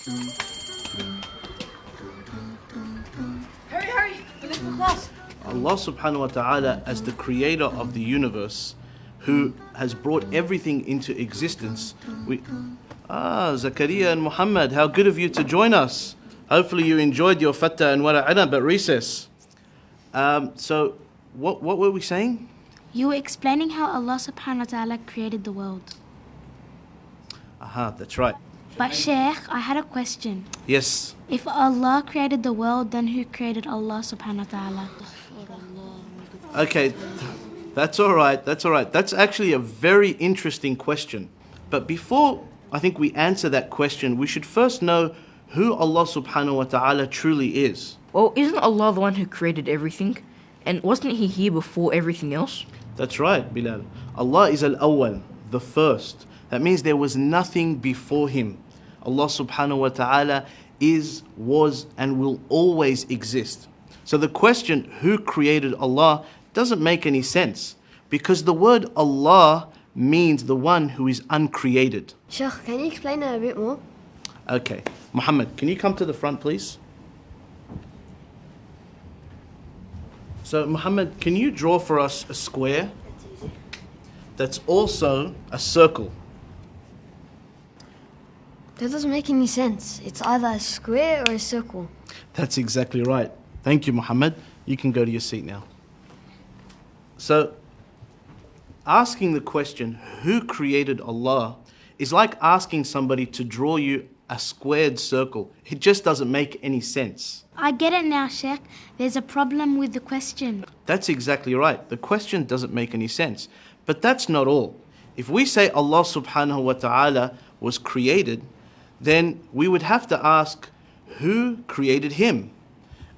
Hurry, hurry! We're late for class. Allah subhanahu wa ta'ala, as the creator of the universe, who has brought everything into existence. Zakaria and Muhammad, how good of you to join us. Hopefully you enjoyed your fatta and wara'ana at recess. So, what were we saying? You were explaining how Allah subhanahu wa ta'ala created the world. Aha, that's right. But Sheikh, I had a question. Yes. If Allah created the world, then who created Allah subhanahu wa ta'ala? Okay, that's all right, that's all right. That's actually a very interesting question. But before I think we answer that question, we should first know who Allah subhanahu wa ta'ala truly is. Well, isn't Allah the one who created everything? And wasn't He here before everything else? That's right, Bilal. Allah is al-awwal, the first. That means there was nothing before Him. Allah subhanahu wa ta'ala is, was, and will always exist. So the question, who created Allah, doesn't make any sense, because the word Allah means the one who is uncreated. Sheikh, can you explain that a bit more? Okay, Muhammad, can you come to the front, please? So, Muhammad, can you draw for us a square that's also a circle? That doesn't make any sense. It's either a square or a circle. That's exactly right. Thank you, Muhammad. You can go to your seat now. So, asking the question, who created Allah, is like asking somebody to draw you a squared circle. It just doesn't make any sense. I get it now, Sheikh. There's a problem with the question. That's exactly right. The question doesn't make any sense. But that's not all. If we say Allah subhanahu wa ta'ala was created, then we would have to ask, who created Him?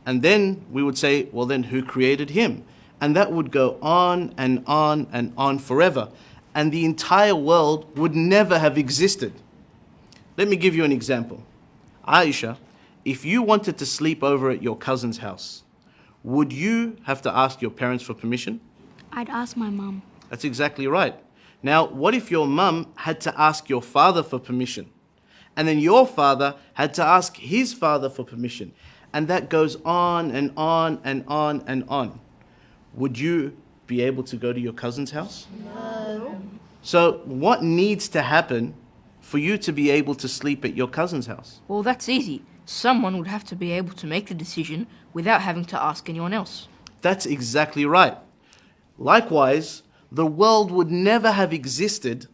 And then we would say, well then, who created Him? And that would go on and on and on forever. And the entire world would never have existed. Let me give you an example. Aisha, if you wanted to sleep over at your cousin's house, would you have to ask your parents for permission? I'd ask my mum. That's exactly right. Now, what if your mum had to ask your father for permission? And then your father had to ask his father for permission. And that goes on and on and on and on. Would you be able to go to your cousin's house? No. So what needs to happen for you to be able to sleep at your cousin's house? Well, that's easy. Someone would have to be able to make the decision without having to ask anyone else. That's exactly right. Likewise, the world would never have existed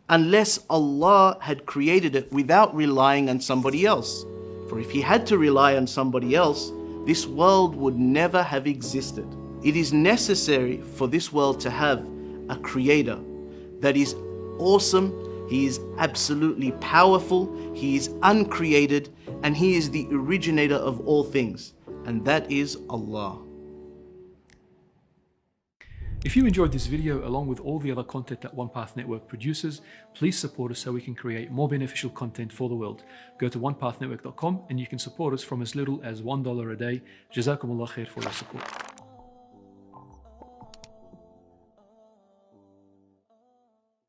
unless Allah had created it without relying on somebody else. For if He had to rely on somebody else, this world would never have existed. It is necessary for this world to have a creator that is awesome, He is absolutely powerful, He is uncreated, and He is the originator of all things, and that is Allah. If you enjoyed this video along with all the other content that OnePath Network produces, please support us so we can create more beneficial content for the world. Go to onepath.network.com and you can support us from as little as $1 a day. Jazakumullah khair for your support.